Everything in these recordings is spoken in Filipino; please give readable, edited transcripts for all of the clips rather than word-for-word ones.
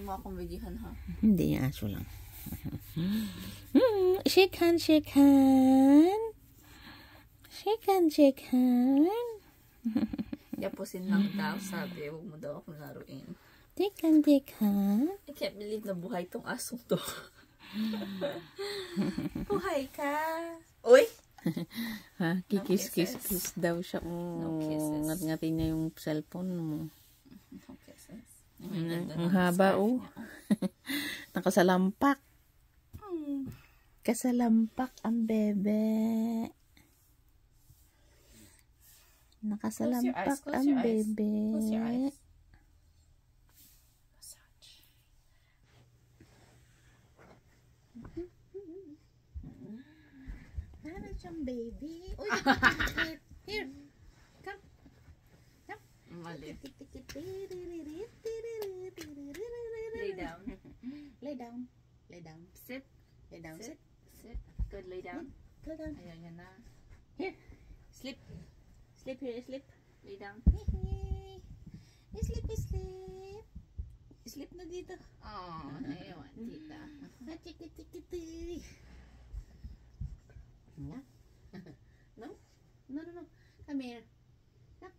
mo akong videohan, ha? Hindi, aso lang. Shake hand, shake hand. Shake hand, shake hand. Yapusin lang daw, sabi. Huwag mo daw akong laruin. Take hand, take hand. I can't believe na buhay tong asong to. Buhay ka. Uy! Ha? Kikis-kis-kis daw siya. No kisses. Ngat-ngatin niya yung cellphone mo. No kisses. Ang haba, oh. Nakasalampak. Kasalampak ang bebe. Nakasalampak ang bebe. Close your eyes. Massage. Ano siyang baby? Uy, here. Come. Come. Mali. Lay Lay down. Lay down. Lay down. Sit. Lay down. Sit. Sit. Good. Lay down. Lay down. Ayan, yan na. Here. Sleep. Sleep here. Sleep. Lay down. Sleep, sleep. Sleep na dito. Oh, ayaw, tita. No? No? No, no, no. Come here. Come.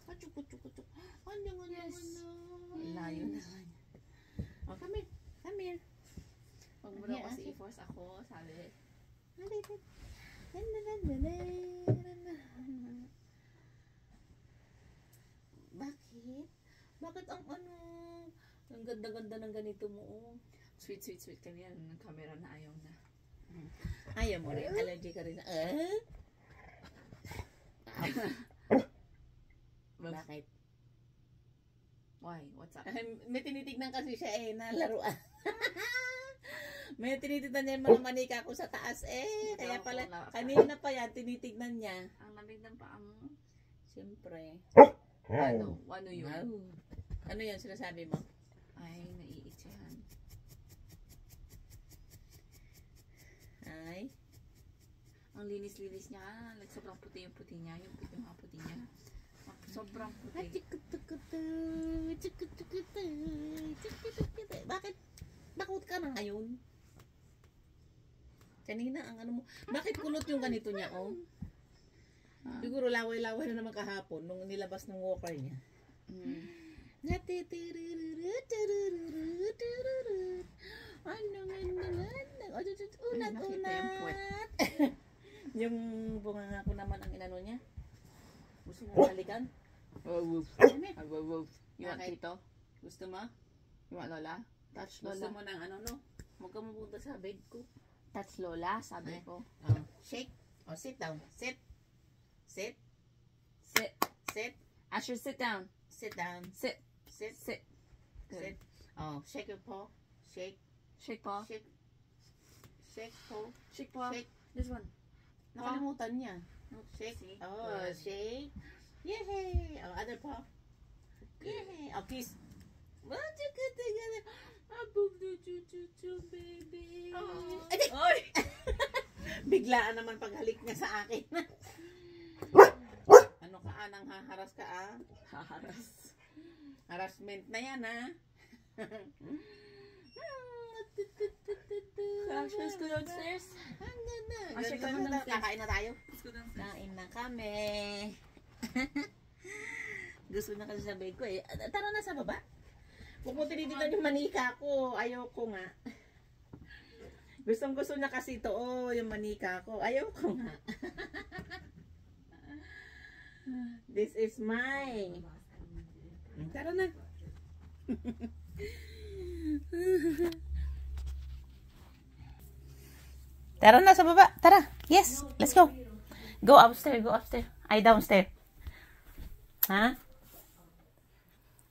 Achuk. Ano. Layo na. Oh, come here. Come here. Huwag mo daw kasi i-force ako, sabi. Bakit? Bakit ang ang ganda-ganda ng ganito mo, oh. Sweet ka niyan. Ng camera na ayaw na. Ayaw mo rin. Allergy ka rin. Bakit? Why? What's up? May tinitignan kasi siya na laruan. May tinitignan niya yung mga manika ko sa taas Kaya pala, kanina pa yan, tinitignan niya. Ang lamig ng paa mo. Siyempre. Ano yun? Ano yun sinasabi mo? Ay, naiitsihan. Ay? Ang linis-linis niya. Like, sobrang puti yung puti niya. Yung mga puti niya. Sobrang puti. Bakit? Bakit ka na ngayon? Kanina ang ano mo. Bakit kulot yung ganito niya, oh? Siguro laway-laway na naman kahapon nung nilabas ng walker niya. Unat-unat. Yung bunganga ko naman ang inano niya. Gusto mo halikan? You want Okay. tito? Gusto mo? You want lola? Touch Gusto lola. mo ng ano, no? Huwag ka mapunta sa bed ko. Touch lola, sabi ko. Shake. Sit down. Sit. Sit. Sit. Asher, sit down. Sit down. Sit. Sit. Sit. Sit. Shake your paw. Shake. Shake paw. Shake. Shake paw. Shake paw. Shake. This one. Nakalimutan niya. Shake. See? Good. Shake. Yay! Other paw. Yay! Kiss. Baby. Oy! Biglaan naman paghalik niya sa akin. Ano ka, nang haharas ka, Haharas. Harassment na yan, Let's go downstairs. Asya ka muna. Kakain na tayo. Let's go downstairs. Kain na kami. Gusto na kasi sa bed ko Tara na sa baba. Huwag mo tinitignan yung manika ko. Ayoko nga. Gusto na kasi ito. Yung manika ko. Ayoko nga. This is mine. Tara na. Tara na sa baba. Tara. Yes. Let's go. Go upstairs. Go upstairs. Ay, downstairs. Ha?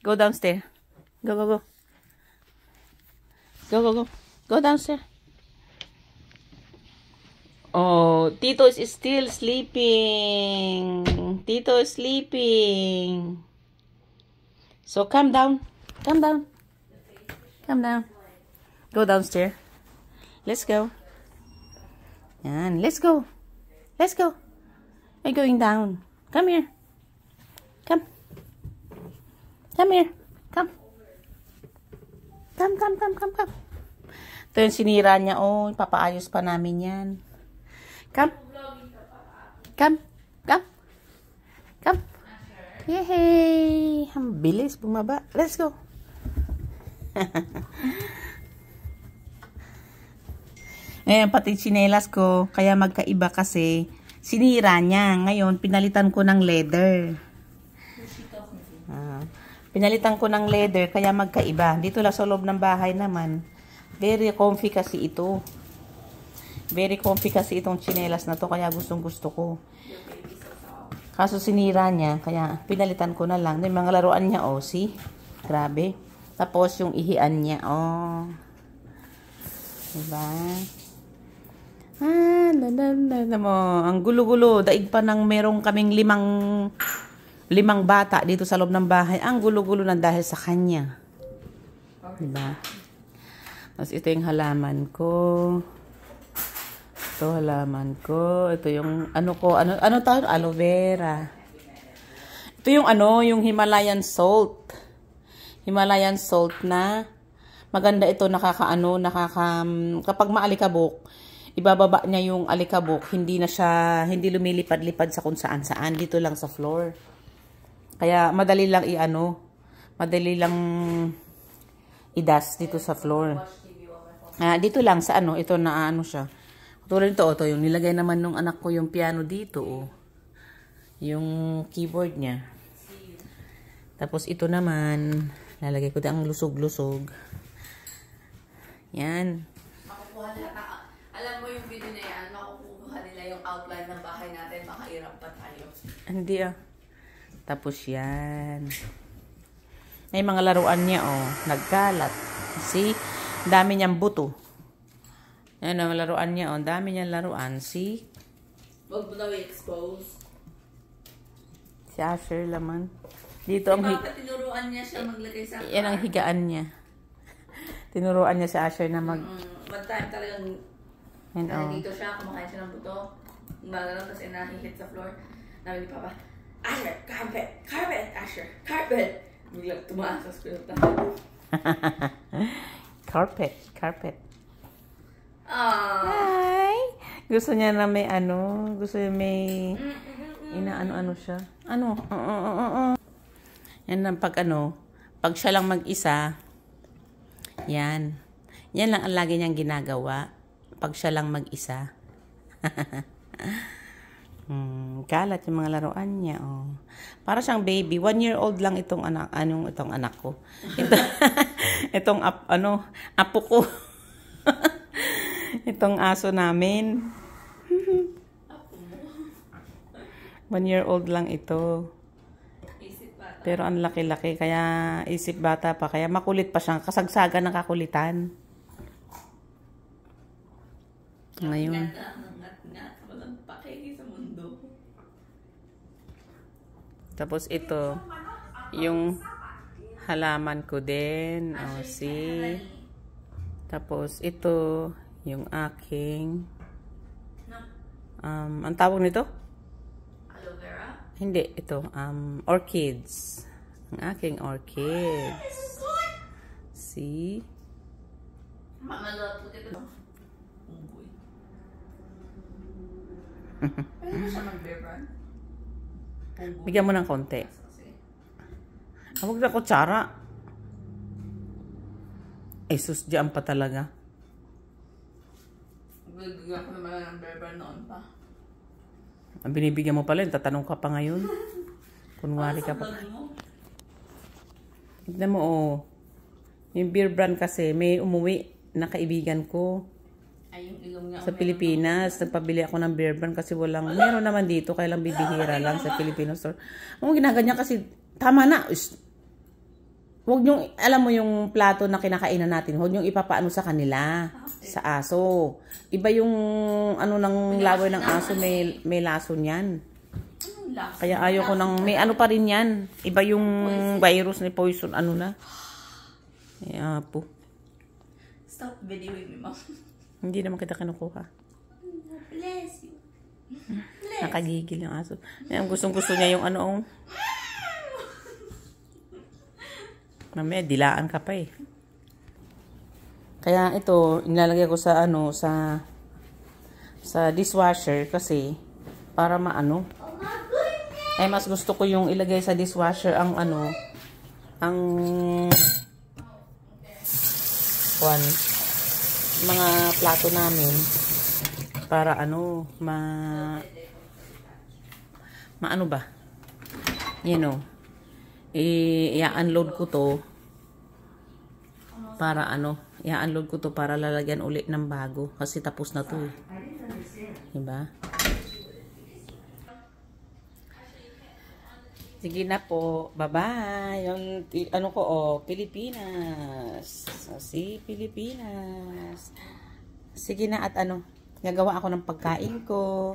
Go downstairs. Go. Go. Go downstairs. Oh, Tito is still sleeping. Tito is sleeping. So calm down. Calm down. Go downstairs. Let's go. Yan, let's go. I'm going down. Come here. Come here. Come. Come, come, come, come, come. Ito yung sinira niya. Oh, papaayos pa namin yan. Come. Come. Come. Come. Yay! Ang bilis bumaba. Let's go. Ngayon, pati tsinelas ko, kaya magkaiba kasi sinira niya. Ngayon, pinalitan ko ng leather. Pinalitan ko ng leather, kaya magkaiba. Dito lang sa loob ng bahay naman. Very comfy kasi ito. Very comfy kasi itong tsinelas na to, kaya gustong gusto ko. Kaso sinira niya, kaya pinalitan ko na lang. Yung mga laruan niya, oh, see? Grabe. Tapos yung ihian niya, oh. Diba? Mo, ang gulo-gulo. Daig pa ng merong kaming limang bata dito sa loob ng bahay. Ang gulo-gulo na dahil sa kanya. Diba? Tapos ito yung halaman ko. Ito halaman ko. Ito yung ano ko. Ano tawag? Aloe vera. Ito yung yung Himalayan salt. Himalayan salt na maganda ito, kapag maalikabok, ibababa niya yung alikabok, hindi lumilipad-lipad sa kung saan-saan, dito lang sa floor. Kaya madali lang madali lang i-dust dito sa floor. Dito lang sa ito na siya. Tulad nito, ito yung nilagay naman nung anak ko yung piano dito, oh. Yung keyboard niya. Tapos ito naman, lalagay ko ang lusog-lusog. Yan. Makukuha nila. Alam mo yung video na yan, makukuha nila yung outline ng bahay natin, makairap pa tayo. Hindi Tapos yan. May mga laruan niya, oh. Nagkalat. See? Dami niyang buto. Yan ang laruan niya, oh. Dami niyang laruan. See? Huwag mo daw i-expose. Si Asher laman. Dito ang tinuruan niya siya maglagay sa yan ang higaan niya. Tinuruan niya si Asher na one time talagang dito siya, kumakain siya ng buto. Magalaw, tapos inahihit sa floor. Namin ni Papa, Asher, carpet! Carpet, Asher! Carpet! Biglang tumaas sa school tayo. Carpet. Hi! Gusto niya na may gusto niya may inaano siya. Yan lang pag siya lang mag-isa, yan lang ang lagi niyang ginagawa pag siya lang mag-isa. Kalat yung mga laruan niya, oh. Para siyang baby. 1-year-old lang itong anak ko. Itong apo ko. Itong aso namin. 1-year-old lang ito. Pero ang laki-laki, kaya isip bata pa, kaya makulit pa siyang kasagsagan ng kakulitan. Ngayon. Walang pake sa mundo. Tapos ito, yung halaman ko din. Oh, see? Tapos ito, yung aking, ang tawag nito? Hindi, ito, orchids. Ang aking orchids. See? Mamalot po dito. Unggoy. Pwede siya mag-bear brand? Bigyan mo ng konti. Huwag na kutsara. Ay, sus, diyan pa talaga. Bigyan ko naman ng bear brand noon pa. Ang binibigyan mo pala, tatanong ka pa ngayon. Kunwari ka pa. Tignan mo, oh. Yung beer brand kasi, may umuwi na kaibigan ko. Ay, yung ilong niya. Sa Pilipinas, nagpabili ako ng beer brand kasi meron naman dito, kaya lang bibihira lang sa Filipino store. Ang ginaganyan kasi, tama na. Huwag niyong, alam mo yung plato na kinakainan natin, huwag niyong ipapaano sa kanila, sa aso. Iba yung ng laway ng aso, may laso niyan. Anong laso? Kaya ayaw ko may pa rin yan. Iba yung virus ni poison, na. Po. Stop videoing me, Mom. Hindi naman kita kinukuha. Bless you. Nakagigil yung aso. Gustong-gusto niya yung Mamaya, dilaan ka pa eh. Kaya ito, nilalagay ko sa ano, sa dishwasher kasi para maano. Ay mas gusto ko yung ilagay sa dishwasher ang ano, ang mga plato namin para ano, maano ba? You know, i-unload ko to para ano, i-unload ko to para lalagyan ulit ng bago kasi tapos na to eh. Diba? Sige na po. Bye-bye. Yung ano ko Pilipinas. Si Pilipinas. Sige na at ano, gagawa ako ng pagkain ko.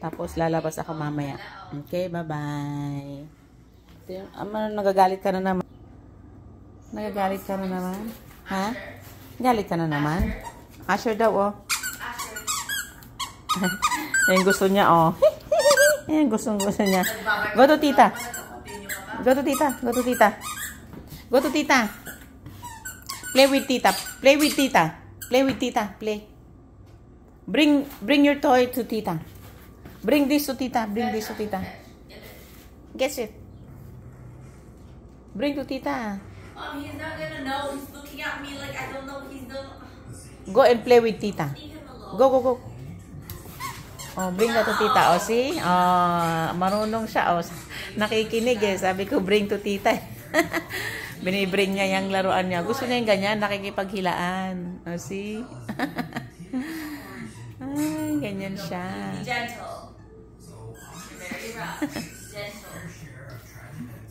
Tapos lalabas ako mamaya. Okay, bye-bye. Nagagalit ka na naman. Nagagalit ka na naman? Ha? Galit ka na naman? Asher daw, oh. Yan gusto niya, oh. Yan gusto niya. Go to tita. Go to tita. Go to tita. Go to tita. Play with tita. Play with tita. Play with tita. Play. Bring your toy to tita. Bring this to tita. Bring this to tita. Guess it. Bring to tita. He's not gonna know. He's looking at me like I don't know he's done. Go and play with tita. Go, go, go. Oh, bring that to tita. Oh, see? Oh, marunong siya. Oh, nakikinig eh. Sabi ko, bring to tita. Binibring niya yung laruan niya. Gusto niya yung ganyan, nakikipaghilaan. Oh, see? Ay, ganyan siya. Be gentle. Very rough. Gentle.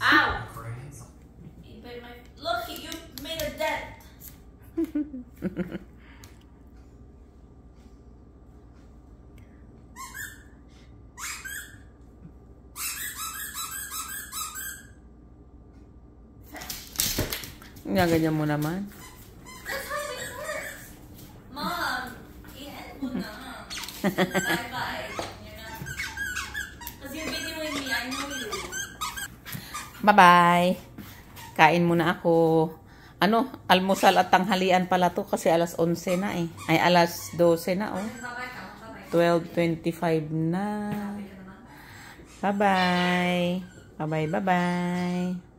Ow! Look, you made a dent. Ganyan mo naman. That's how it works. Mom, i-end mo na. Bye-bye. Because you're videoing me, I know you. Bye-bye. Kain muna ako. Ano, almusal at tanghalian pala to kasi alas 11 na eh. Ay, alas 12 na oh. 12:25 na. Bye-bye. Bye-bye, bye-bye.